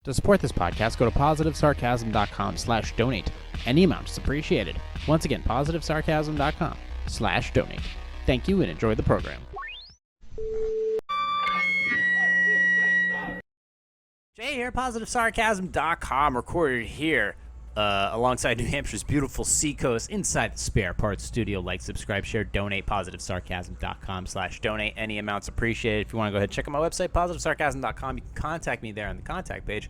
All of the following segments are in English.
To support this podcast, go to positivesarcasm.com/donate. Any amount is appreciated. Once again, positivesarcasm.com/donate. Thank you and enjoy the program. Jay here, positivesarcasm.com, recorded here alongside New Hampshire's beautiful seacoast inside the Spare Parts Studio. Like, subscribe, share, donate, positivesarcasm.com/donate. Any amounts appreciated. If you want to go ahead and check out my website, positivesarcasm.com, you can contact me there on the contact page.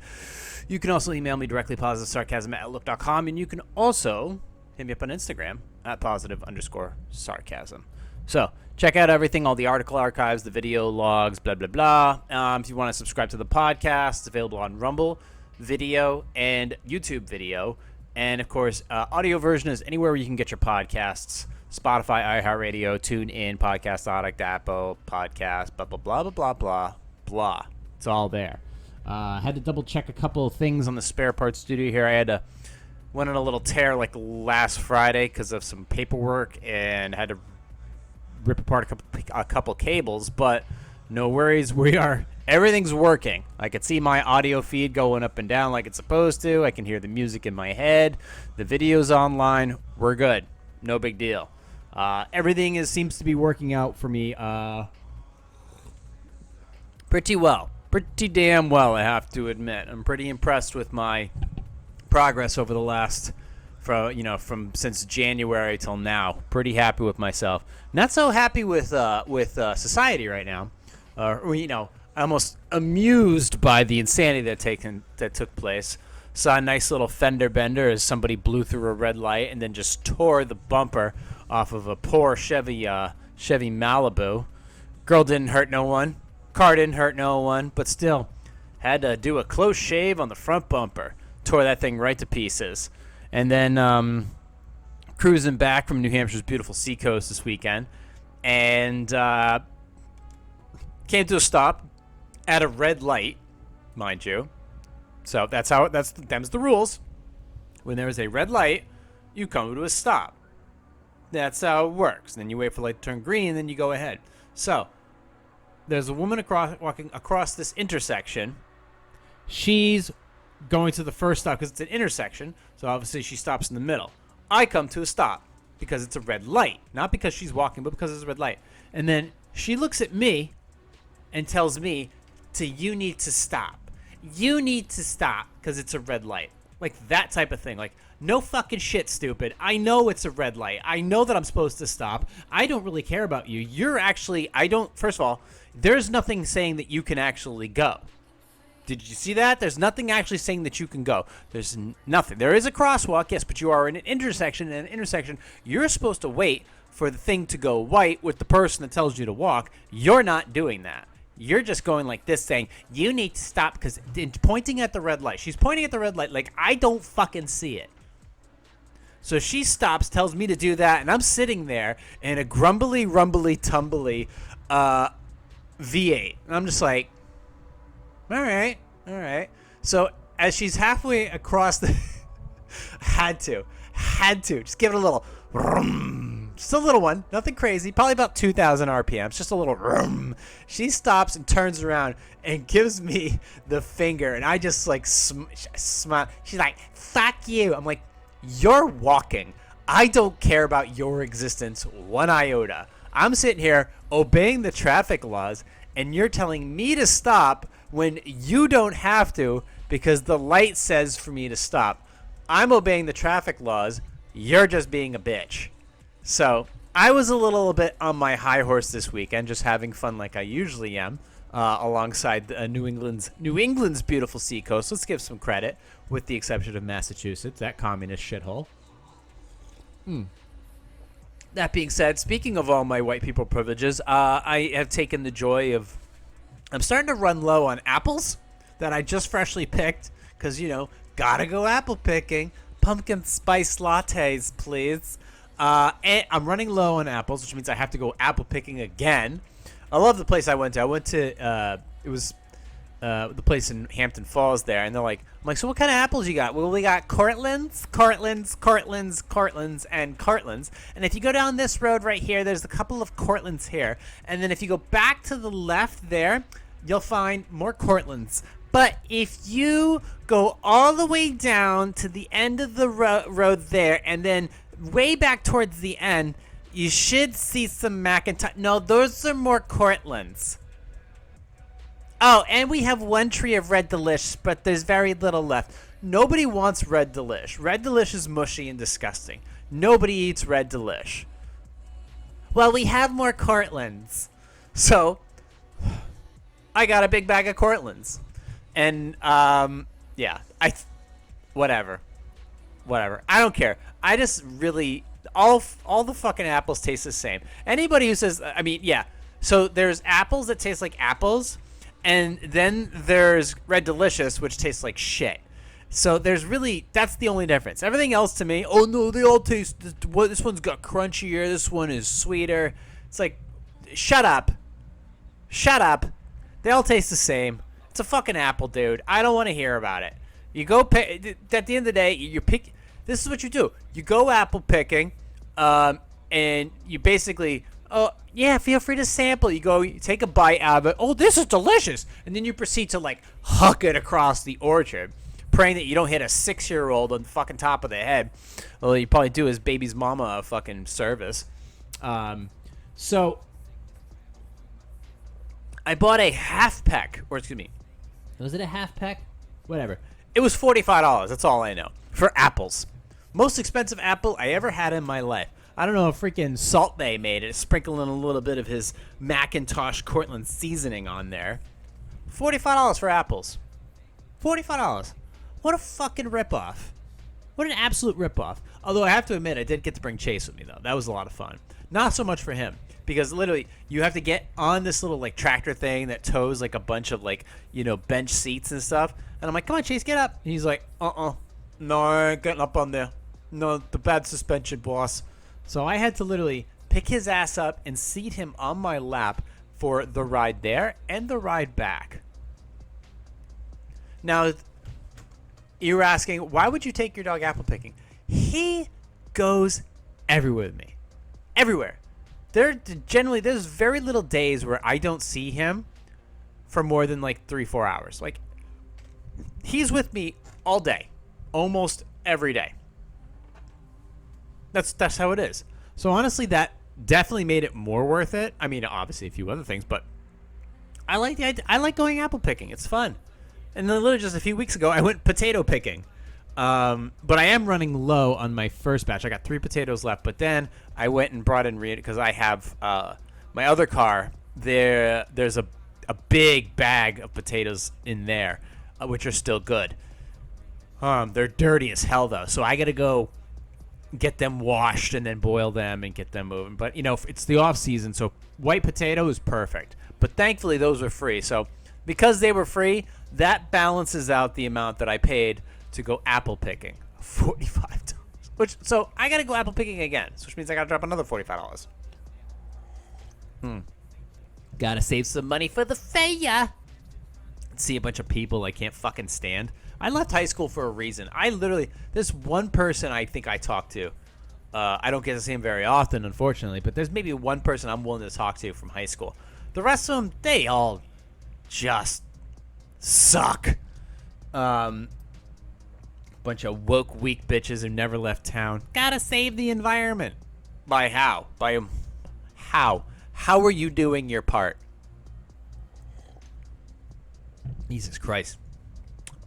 You can also email me directly, positivesarcasm@outlook.com, and you can also hit me up on Instagram at @positive_sarcasm. So, check out everything, all the article archives, the video logs, blah, blah, blah. If you want to subscribe to the podcast, it's available on Rumble video and YouTube video. And, of course, audio version is anywhere where you can get your podcasts. Spotify, iHeartRadio, TuneIn, Podcast Addict, Apple, Podcast, blah, blah, blah, blah, blah, blah, blah. It's all there. Had to double-check a couple of things on the Spare Parts Studio here. I went on a little tear like last Friday because of some paperwork and had to rip apart a couple cables, but no worries. Everything's working. I can see my audio feed going up and down like it's supposed to. I can hear the music in my head. The video's online. We're good. No big deal. Everything seems to be working out for me pretty well. Pretty damn well, I have to admit. I'm pretty impressed with my progress over the last from since January till now. Pretty happy with myself. Not so happy with society right now. Almost amused by the insanity that took place. Saw a nice little fender bender as somebody blew through a red light and then just tore the bumper off of a poor Chevy Malibu. Girl didn't hurt no one. Car didn't hurt no one, but still had to do a close shave on the front bumper. Tore that thing right to pieces. And then cruising back from New Hampshire's beautiful seacoast this weekend, and came to a stop at a red light, mind you. So them's the rules. When there is a red light, you come to a stop. That's how it works. Then you wait for the light to turn green, and then you go ahead. So there's a woman walking across this intersection. She's going to the first stop because it's an intersection, so obviously she stops in the middle. I come to a stop because it's a red light, not because she's walking, but because it's a red light. And then she looks at me and tells me you need to stop. You need to stop because it's a red light. Like that type of thing. Like, no fucking shit, stupid. I know it's a red light. I know that I'm supposed to stop. I don't really care about you. First of all, there's nothing saying that you can actually go. Did you see that? There's nothing actually saying that you can go. There's nothing. There is a crosswalk, yes, but you are in an intersection. In an intersection, you're supposed to wait for the thing to go white with the person that tells you to walk. You're not doing that. You're just going like this, saying, you need to stop, because pointing at the red light. She's pointing at the red light like I don't fucking see it. So she stops, tells me to do that, and I'm sitting there in a grumbly, rumbly, tumbly V8. And I'm just like, all right. So as she's halfway across the had to just give it a little vroom. Just a little one, nothing crazy, probably about 2,000 RPMs, just a little vroom. She stops and turns around and gives me the finger, and I just like smile. She's like, fuck you. I'm like, you're walking. I don't care about your existence one iota. I'm sitting here obeying the traffic laws, and you're telling me to stop when you don't have to because the light says for me to stop. I'm obeying the traffic laws. You're just being a bitch. So I was a little bit on my high horse this weekend, just having fun like I usually am, alongside New England's beautiful seacoast. Let's give some credit, with the exception of Massachusetts, that communist shithole. That being said, speaking of all my white people privileges, I have taken the joy of... I'm starting to run low on apples that I just freshly picked because, gotta go apple picking. Pumpkin spice lattes, please. And I'm running low on apples, which means I have to go apple picking again. I love the place I went to. The place in Hampton Falls there, and I'm like, so what kind of apples you got? Well, we got Cortlands, and Cortlands. And if you go down this road right here, there's a couple of Cortlands here. And then if you go back to the left there, you'll find more Cortlands. But if you go all the way down to the end of the road there, and then way back towards the end, you should see some Macintosh. No, those are more Cortlands. Oh, and we have one tree of Red Delish, but there's very little left. Nobody wants Red Delish. Red Delish is mushy and disgusting. Nobody eats Red Delish. Well, we have more Cortlands. So, I got a big bag of Cortlands. And, yeah. Whatever. I don't care. I just really... All the fucking apples taste the same. Anybody who says... I mean, yeah. So, there's apples that taste like apples. And then there's Red Delicious, which tastes like shit. So there's really, that's the only difference. Everything else to me, oh no, they all taste, this one's got crunchier, this one is sweeter. It's like, shut up. They all taste the same. It's a fucking apple, dude. I don't want to hear about it. You go pick, at the end of the day, you pick, this is what you do. You go apple picking, and you basically, oh, yeah, feel free to sample. You take a bite out of it. Oh, this is delicious. And then you proceed to, like, huck it across the orchard, praying that you don't hit a 6-year-old on the fucking top of the head. Well, you probably do his baby's mama a fucking service. So, I bought a half peck, or excuse me, was it a half peck? Whatever. It was $45. That's all I know. For apples. Most expensive apple I ever had in my life. I don't know if freaking Salt Bae made it, sprinkling a little bit of his Macintosh Cortland seasoning on there. $45 for apples. $45. What a fucking ripoff. What an absolute ripoff. Although I have to admit, I did get to bring Chase with me, though. That was a lot of fun. Not so much for him. Because literally, you have to get on this little, like, tractor thing that tows, like, a bunch of, like, you know, bench seats and stuff. And I'm like, come on, Chase, get up. And he's like, no, I ain't getting up on there. No, the bad suspension, boss. So I had to literally pick his ass up and seat him on my lap for the ride there and the ride back. Now, you were asking, why would you take your dog apple picking? He goes everywhere with me. Everywhere. There's very little days where I don't see him for more than like 3-4 hours. Like, he's with me all day. Almost every day. That's how it is. So honestly, that definitely made it more worth it. I mean, obviously a few other things, but I like going apple picking. It's fun. And then literally just a few weeks ago, I went potato picking. But I am running low on my first batch. I got 3 potatoes left. But then I went and brought in because I have my other car. There's a big bag of potatoes in there, which are still good. They're dirty as hell though, so I gotta go get them washed and then boil them and get them moving. But you know, it's the off season, so white potato is perfect. But thankfully, those were free. So because they were free, that balances out the amount that I paid to go apple picking, $45. So I gotta go apple picking again, which means I gotta drop another $45. Gotta save some money for the fair. See a bunch of people I can't fucking stand. I left high school for a reason. There's one person I think I talk to. I don't get to see him very often, unfortunately, but there's maybe one person I'm willing to talk to from high school. The rest of them, they all just suck. Bunch of woke, weak bitches who never left town. Gotta save the environment. By how? How? How are you doing your part? Jesus Christ.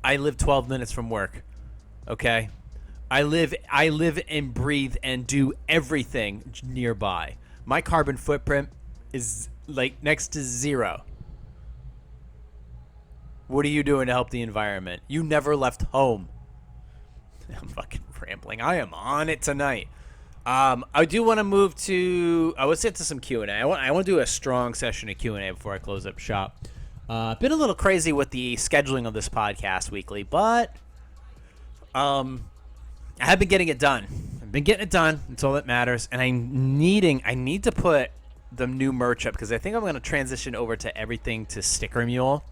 I live 12 minutes from work. Okay? I live and breathe and do everything nearby. My carbon footprint is like next to 0. What are you doing to help the environment? You never left home. I'm fucking rambling. I am on it tonight. I do want to move to... I will get to some Q&A. I want to do a strong session of Q&A before I close up shop. Been a little crazy with the scheduling of this podcast weekly, but I have been getting it done. I've been getting it done. That's all that matters. And I need to put the new merch up because I think I'm going to transition over to everything to Sticker Mule.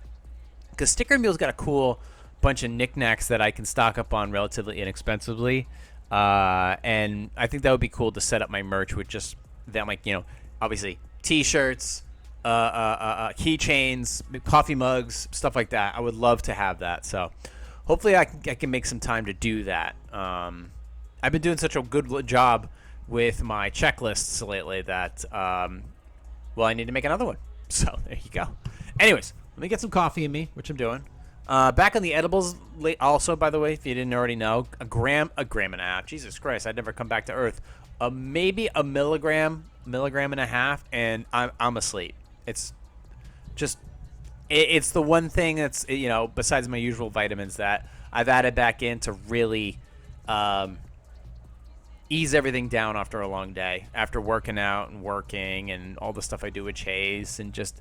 Because Sticker Mule's got a cool bunch of knickknacks that I can stock up on relatively inexpensively. And I think that would be cool to set up my merch with just them, like, you know, obviously T-shirts, keychains, coffee mugs, stuff like that. I would love to have that. So hopefully I can make some time to do that. I've been doing such a good job with my checklists lately that, well, I need to make another one. So there you go. Anyways, let me get some coffee in me, which I'm doing. Back on the edibles, also, by the way, if you didn't already know, a gram and a half. Jesus Christ, I'd never come back to earth. Maybe a milligram and a half, and I'm asleep. It's just, it's the one thing that's, besides my usual vitamins that I've added back in to really ease everything down after a long day, after working out and working and all the stuff I do with Chase, and just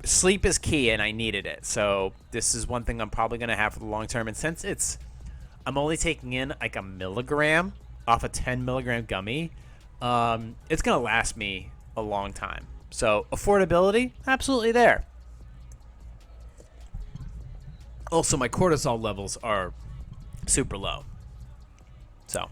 sleep is key, and I needed it. So this is one thing I'm probably going to have for the long term. And since I'm only taking in like a milligram off a 10 milligram gummy, it's going to last me a long time. So affordability, absolutely there. Also, my cortisol levels are super low. So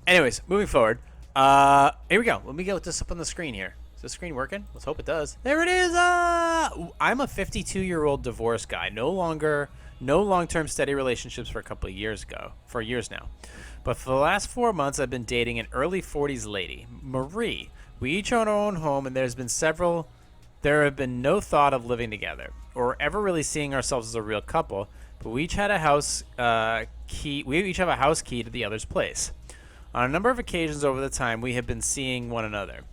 anyways, moving forward. Here we go. Let me get this up on the screen here. Is the screen working? Let's hope it does. There it is. I'm a 52-year-old divorced guy. No long-term steady relationships for years now. But for the last 4 months, I've been dating an early 40s lady, Marie. We each own our own home, and there have been no thought of living together or ever really seeing ourselves as a real couple. But we each had a house key. We each have a house key to the other's place. On a number of occasions over the time, we have been seeing one another.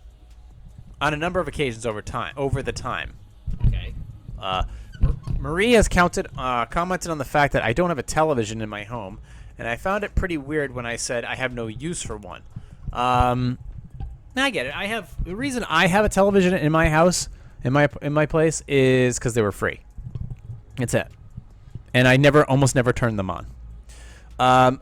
On a number of occasions over the time. Okay. Marie has commented on the fact that I don't have a television in my home, and I found it pretty weird when I said I have no use for one. Now I get it. The reason I have a television in my house, in my place, is because they were free. That's it. And I almost never turned them on.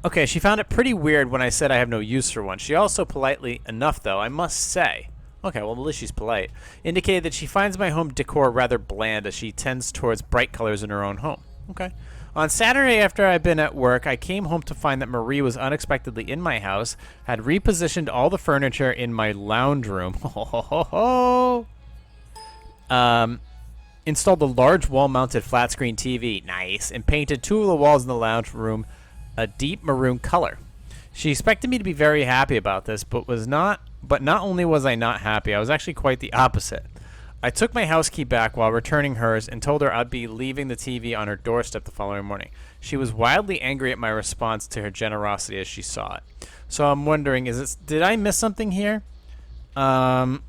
Okay, she found it pretty weird when I said I have no use for one. She also, politely enough, though, I must say, okay, well, at least she's polite, indicated that she finds my home decor rather bland as she tends towards bright colors in her own home. Okay. On Saturday, after I'd been at work, I came home to find that Marie was unexpectedly in my house, had repositioned all the furniture in my lounge room, installed a large wall-mounted flat-screen TV, nice, and painted 2 of the walls in the lounge room a deep maroon color. She expected me to be very happy about this, but not only was I not happy, I was actually quite the opposite. I took my house key back while returning hers and told her I'd be leaving the TV on her doorstep the following morning. She was wildly angry at my response to her generosity as she saw it. So I'm wondering, did I miss something here? Well,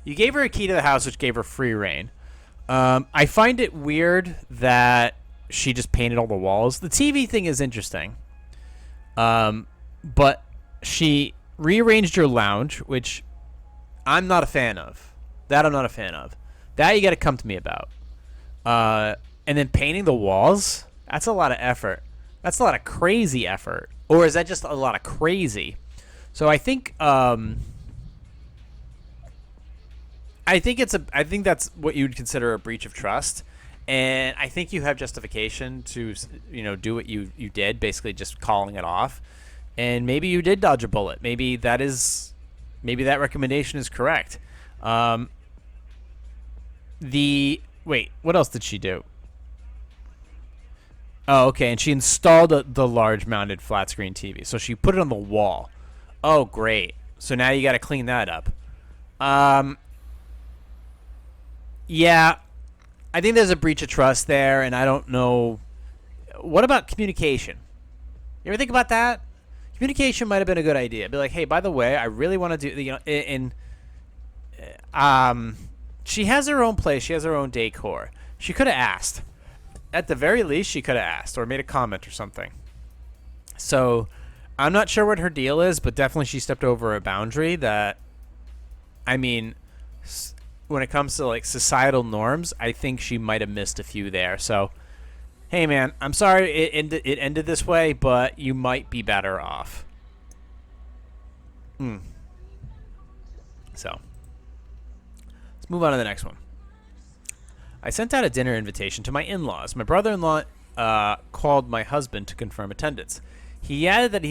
you gave her a key to the house, which gave her free reign. I find it weird that she just painted all the walls. The TV thing is interesting. But she rearranged your lounge, which I'm not a fan of. That I'm not a fan of. That you got to come to me about. And then painting the walls, that's a lot of effort. That's a lot of crazy effort. Or is that just a lot of crazy? So I think I think that's what you would consider a breach of trust, and I think you have justification to do what you did, basically just calling it off, and maybe you did dodge a bullet. Maybe that recommendation is correct. What else did she do? Oh, okay, and she installed the large mounted flat screen TV, so she put it on the wall. Oh, great. So now you got to clean that up. Yeah, I think there's a breach of trust there, and I don't know. What about communication? You ever think about that? Communication might have been a good idea. Be like, hey, by the way, I really want to do, she has her own place. She has her own decor. She could have asked. At the very least, she could have asked or made a comment or something. So I'm not sure what her deal is, but definitely she stepped over a boundary that, when it comes to like societal norms, I think she might have missed a few there. So, hey man, I'm sorry it ended this way, but you might be better off. So, let's move on to the next one. I sent out a dinner invitation to my in-laws. My brother-in-law called my husband to confirm attendance. He added that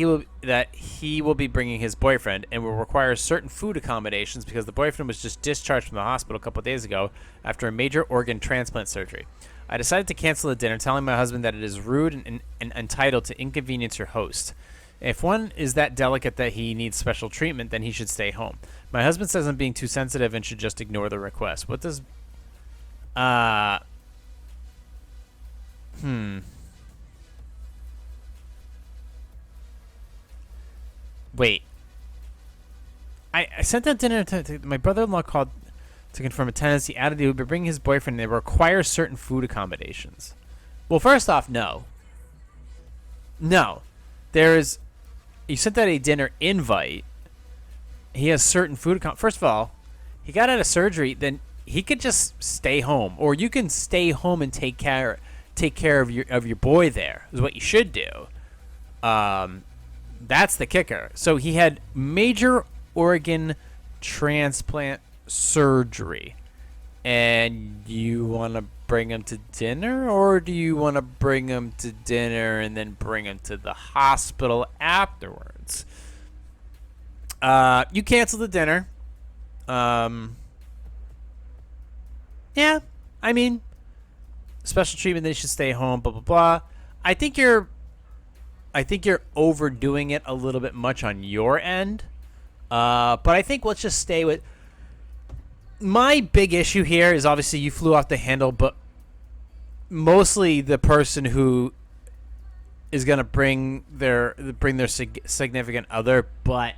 he will be bringing his boyfriend and will require certain food accommodations because the boyfriend was just discharged from the hospital a couple of days ago after a major organ transplant surgery. I decided to cancel the dinner, telling my husband that it is rude and entitled to inconvenience your host. If one is that delicate that he needs special treatment, then he should stay home. My husband says I'm being too sensitive and should just ignore the request. What does... Wait. I sent that dinner to my brother-in-law called to confirm attendance. He added he would be bringing his boyfriend and they require certain food accommodations. Well, first off, no. No. There's... You sent that a dinner invite. He has certain food... First of all, he got out of surgery, then he could just stay home. Or you can stay home and take care of your boy there, is what you should do. That's the kicker. So he had major organ transplant surgery. And you want to bring him to dinner? Or do you want to bring him to dinner and then bring him to the hospital afterwards? You cancel the dinner. Yeah, I mean, special treatment, they should stay home, blah, blah, blah. I think you're overdoing it a little bit much on your end. But I think let's just stay with... My big issue here is obviously you flew off the handle, but mostly the person who is going to bring their significant other, but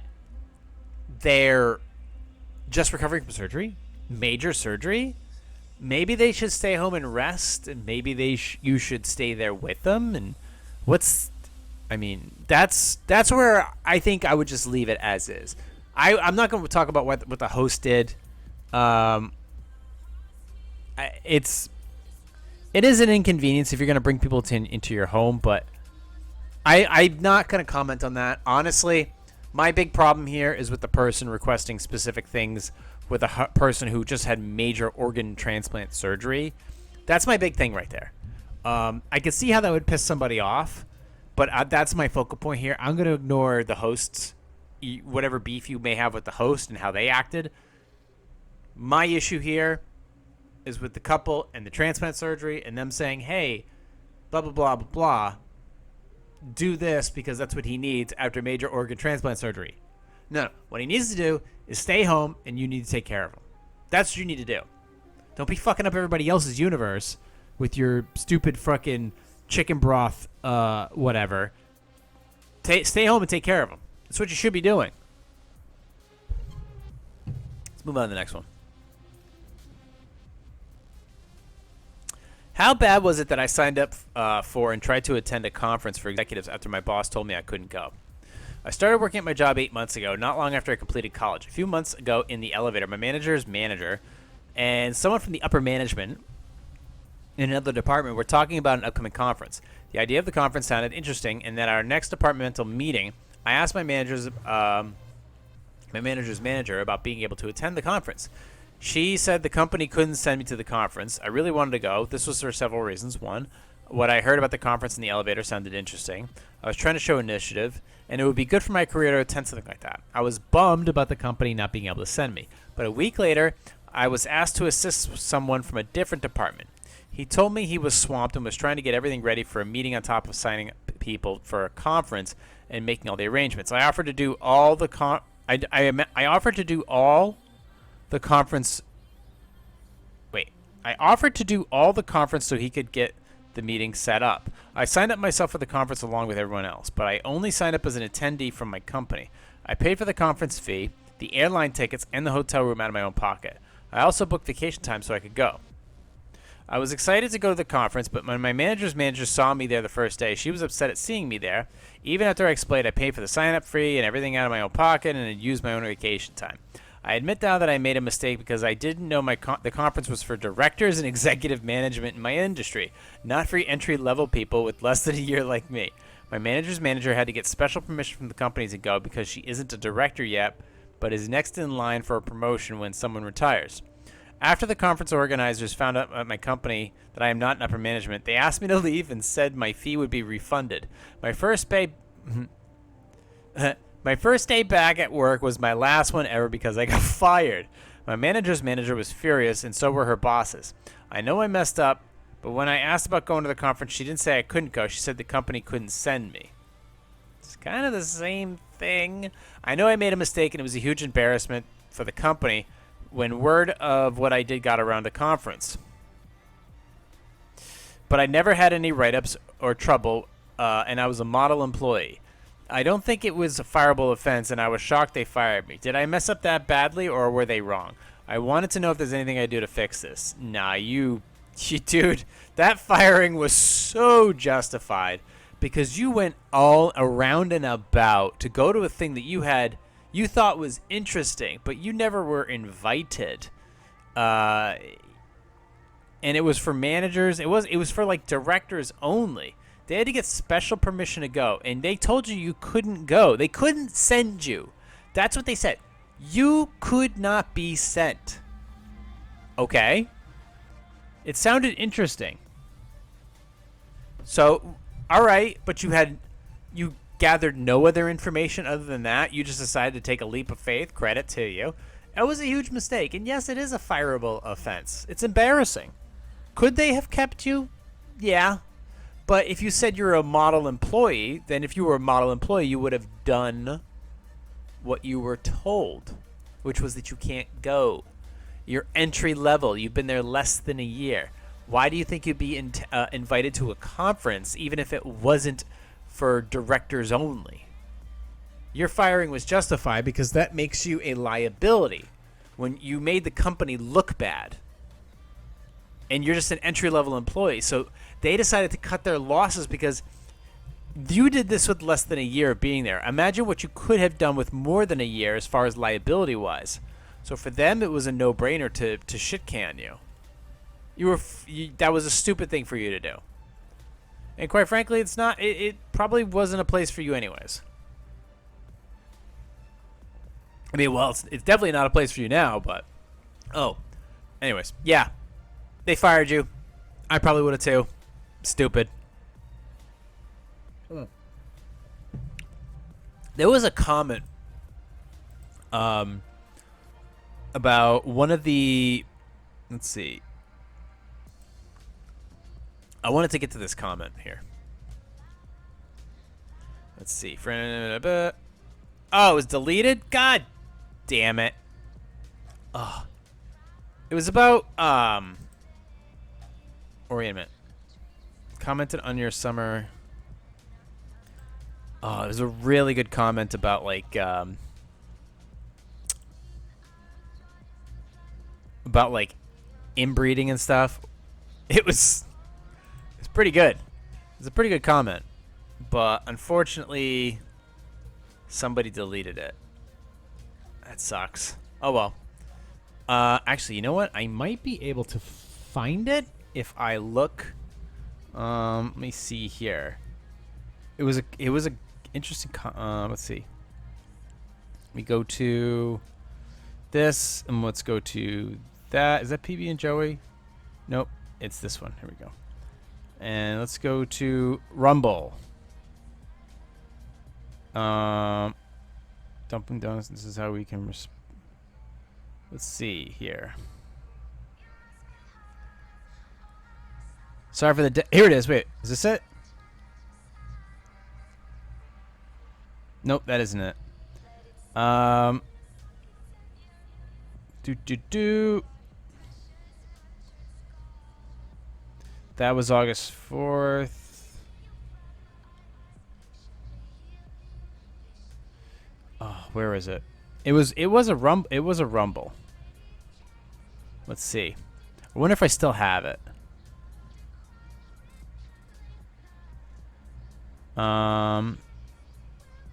they're just recovering from surgery, major surgery. Maybe they should stay home and rest, and maybe you should stay there with them. And that's where I think I would just leave it as is. I'm not going to talk about what the host did. It is an inconvenience if you're going to bring people into your home, but I'm not going to comment on that. Honestly, my big problem here is with the person requesting specific things with a person who just had major organ transplant surgery. That's my big thing right there. I can see how that would piss somebody off, but that's my focal point here. I'm going to ignore the hosts, whatever beef you may have with the host and how they acted. My issue here is with the couple and the transplant surgery and them saying, hey, blah, blah, blah, blah, blah, do this because that's what he needs after major organ transplant surgery. No. What he needs to do is stay home and you need to take care of him. That's what you need to do. Don't be fucking up everybody else's universe with your stupid fucking chicken broth, whatever. Stay home and take care of him. That's what you should be doing. Let's move on to the next one. How bad was it that I signed up for and tried to attend a conference for executives after my boss told me I couldn't go? I started working at my job 8 months ago, not long after I completed college. A few months ago in the elevator, my manager's manager and someone from the upper management in another department were talking about an upcoming conference. The idea of the conference sounded interesting, and at our next departmental meeting, I asked my manager's manager about being able to attend the conference. She said the company couldn't send me to the conference. I really wanted to go. This was for several reasons. One, what I heard about the conference in the elevator sounded interesting. I was trying to show initiative, and it would be good for my career to attend something like that. I was bummed about the company not being able to send me. But a week later, I was asked to assist someone from a different department. He told me he was swamped and was trying to get everything ready for a meeting on top of signing people for a conference and making all the arrangements. I offered to do all the I offered to do all the conference. I offered to do all the conference so he could get the meeting set up. I signed up myself for the conference along with everyone else, but I only signed up as an attendee from my company. I paid for the conference fee, the airline tickets, and the hotel room out of my own pocket. I also booked vacation time so I could go. I was excited to go to the conference, but when my manager's manager saw me there the first day, she was upset at seeing me there. Even after I explained I paid for the sign-up fee and everything out of my own pocket and had used my own vacation time. I admit now that I made a mistake because I didn't know the conference was for directors and executive management in my industry, not for entry-level people with less than a year like me. My manager's manager had to get special permission from the company to go because she isn't a director yet, but is next in line for a promotion when someone retires. After the conference organizers found out at my company that I am not in upper management, they asked me to leave and said my fee would be refunded. My first My first day back at work was my last one ever because I got fired. My manager's manager was furious, and so were her bosses. I know I messed up, but when I asked about going to the conference, she didn't say I couldn't go. She said the company couldn't send me. It's kind of the same thing. I know I made a mistake, and it was a huge embarrassment for the company when word of what I did got around the conference. But I never had any write-ups or trouble, and I was a model employee. I don't think it was a fireable offense, and I was shocked they fired me. Did I mess up that badly, or were they wrong? I wanted to know if there's anything I do to fix this. Nah, dude, that firing was so justified because you went all around and about to go to a thing that you thought was interesting, but you never were invited. And it was for managers. It was for like directors only. They had to get special permission to go, and they told you couldn't go. They couldn't send you. That's what they said. You could not be sent. Okay? It sounded interesting. So, all right, but you gathered no other information other than that. You just decided to take a leap of faith. Credit to you. It was a huge mistake, and yes, it is a fireable offense. It's embarrassing. Could they have kept you? Yeah. But if you said you're a model employee, then if you were a model employee, you would have done what you were told, which was that you can't go. You're entry level. You've been there less than a year. Why do you think you'd be invited to a conference, even if it wasn't for directors only? Your firing was justified because that makes you a liability when you made the company look bad. And you're just an entry-level employee. So they decided to cut their losses because you did this with less than a year of being there. Imagine what you could have done with more than a year as far as liability-wise. So for them, it was a no-brainer to shit-can you. That was a stupid thing for you to do. And quite frankly, it's not. It probably wasn't a place for you anyways. I mean, well, it's definitely not a place for you now, but... Oh. Anyways, yeah. They fired you. I probably would have too. Stupid. There was a comment about one of the... Let's see. I wanted to get to this comment here. Let's see. Oh, it was deleted? God damn it. Oh. It was about... Or wait a minute. Commented on your summer. Oh, it was a really good comment about like inbreeding and stuff. It's pretty good. It's a pretty good comment, but unfortunately, somebody deleted it. That sucks. Oh well. Actually, you know what? I might be able to find it if I look. Let me see here. It was a interesting. Let's see. We go to this, and let's go to that. Is that PB and Joey? Nope. It's this one. Here we go. And let's go to Rumble. Dumping Donuts. This is how we can. Let's see here. Sorry for the... Here it is. Wait. Is this it? Nope, that isn't it. That was August 4th. Oh, where is it? It was a rumble. Let's see. I wonder if I still have it.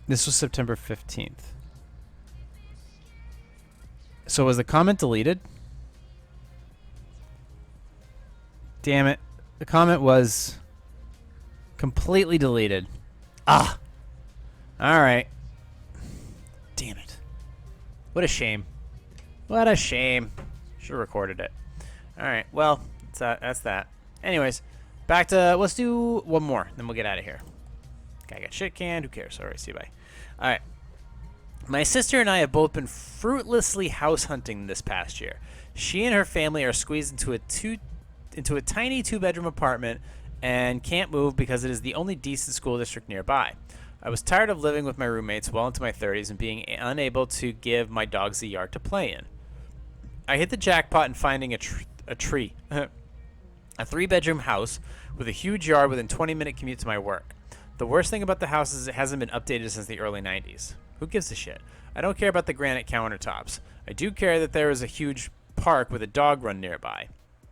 This was September 15th. So was the comment deleted? Damn it. The comment was completely deleted. Ah. All right. Damn it. What a shame. What a shame. Should have recorded it. All right. Well, that's that. Anyways, back to... Let's do one more, then we'll get out of here. Guy got shit canned. Who cares? All right, see you, bye. All right. My sister and I have both been fruitlessly house hunting this past year. She and her family are squeezed into a tiny 2-bedroom apartment and can't move because it is the only decent school district nearby. I was tired of living with my roommates well into my 30s and being unable to give my dogs a yard to play in. I hit the jackpot in finding a tree. A 3-bedroom house with a huge yard within 20-minute commute to my work. The worst thing about the house is it hasn't been updated since the early 90s. Who gives a shit? I don't care about the granite countertops. I do care that there is a huge park with a dog run nearby.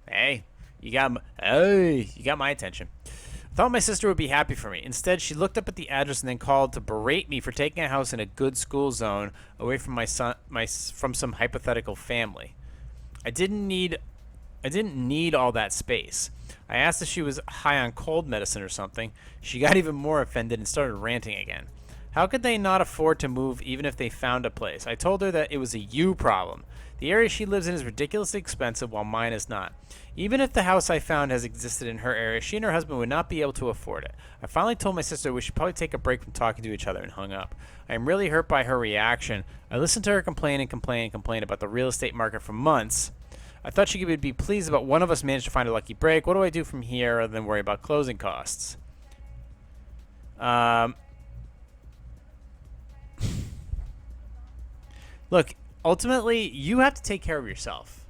Hey, you got my attention. I thought my sister would be happy for me. Instead, she looked up at the address and then called to berate me for taking a house in a good school zone away from from some hypothetical family. I didn't need all that space. I asked if she was high on cold medicine or something. She got even more offended and started ranting again. How could they not afford to move even if they found a place? I told her that it was a you problem. The area she lives in is ridiculously expensive while mine is not. Even if the house I found has existed in her area, she and her husband would not be able to afford it. I finally told my sister we should probably take a break from talking to each other and hung up. I am really hurt by her reaction. I listened to her complain about the real estate market for months. I thought she would be pleased about one of us managed to find a lucky break. What do I do from here other than worry about closing costs? Look, ultimately, you have to take care of yourself.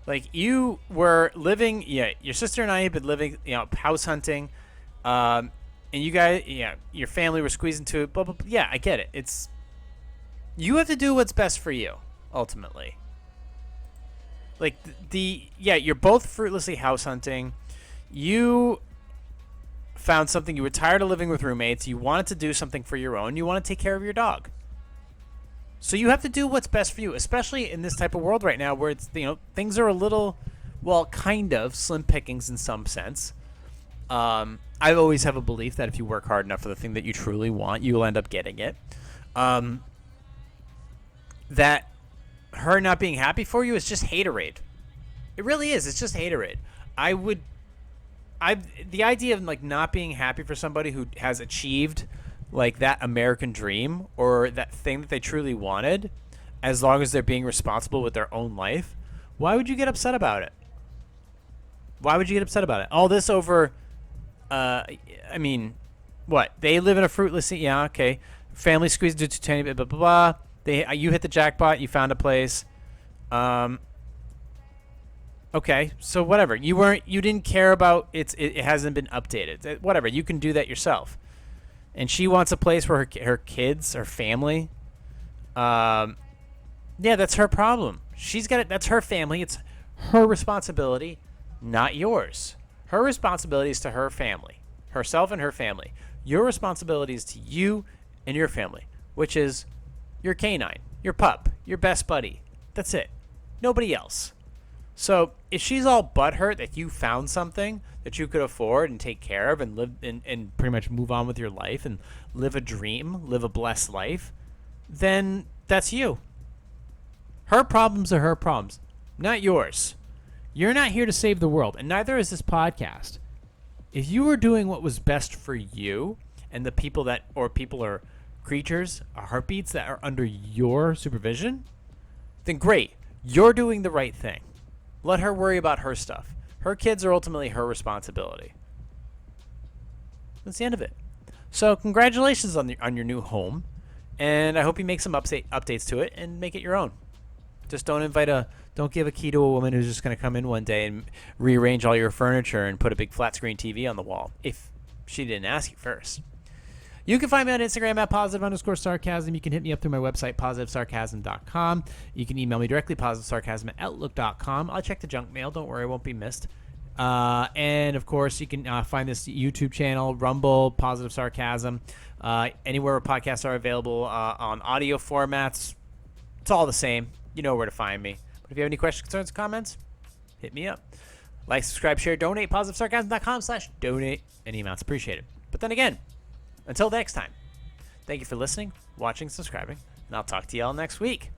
Like, you were living, your sister and I have been living, house hunting, and you guys, your family were squeezed into it, blah, blah, blah. Yeah, I get it. You have to do what's best for you, ultimately. Like, you're both fruitlessly house hunting. You found something, you were tired of living with roommates, you wanted to do something for your own, you want to take care of your dog. So you have to do what's best for you, especially in this type of world right now where it's, things are a little, kind of slim pickings in some sense. I always have a belief that if you work hard enough for the thing that you truly want, you'll end up getting it. That her not being happy for you is just haterade. It really is. It's just haterade. The idea of not being happy for somebody who has achieved that American dream or that thing that they truly wanted, as long as they're being responsible with their own life, why would you get upset about it? Why would you get upset about it? All this over, what? They live in a fruitless, family squeezed into tiny bit, blah, blah, blah. You hit the jackpot, you found a place. Okay, so whatever. You didn't care about it hasn't been updated. Whatever, you can do that yourself. And she wants a place where her kids, her family. That's her problem. She's got it. That's her family. It's her responsibility, not yours. Her responsibility is to her family, herself and her family. Your responsibility is to you and your family, which is your canine, your pup, your best buddy. That's it. Nobody else. So if she's all butthurt that you found something that you could afford and take care of and live and pretty much move on with your life and live a dream, live a blessed life, then that's you. Her problems are her problems, not yours. You're not here to save the world, and neither is this podcast. If you were doing what was best for you and the people or creatures or heartbeats that are under your supervision, then great. You're doing the right thing. Let her worry about her stuff. Her kids are ultimately her responsibility. That's the end of it. So congratulations on your new home, and I hope you make some updates to it and make it your own. Just don't give a key to a woman who's just going to come in one day and rearrange all your furniture and put a big flat screen TV on the wall if she didn't ask you first. You can find me on Instagram at @positive_sarcasm. You can hit me up through my website, positivesarcasm.com. You can email me directly, positivesarcasm@outlook.com. I'll check the junk mail. Don't worry, it won't be missed. And, of course, you can find this YouTube channel, Rumble, Positive Sarcasm, anywhere where podcasts are available on audio formats. It's all the same. You know where to find me. But if you have any questions, concerns, comments, hit me up. Like, subscribe, share, donate, positivesarcasm.com/donate. Any amounts appreciated. But then again, until next time, thank you for listening, watching, subscribing, and I'll talk to you all next week.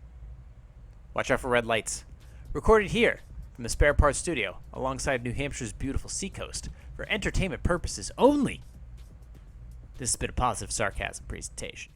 Watch out for red lights. Recorded here from the Spare Parts Studio alongside New Hampshire's beautiful seacoast for entertainment purposes only. This has been a positive sarcasm presentation.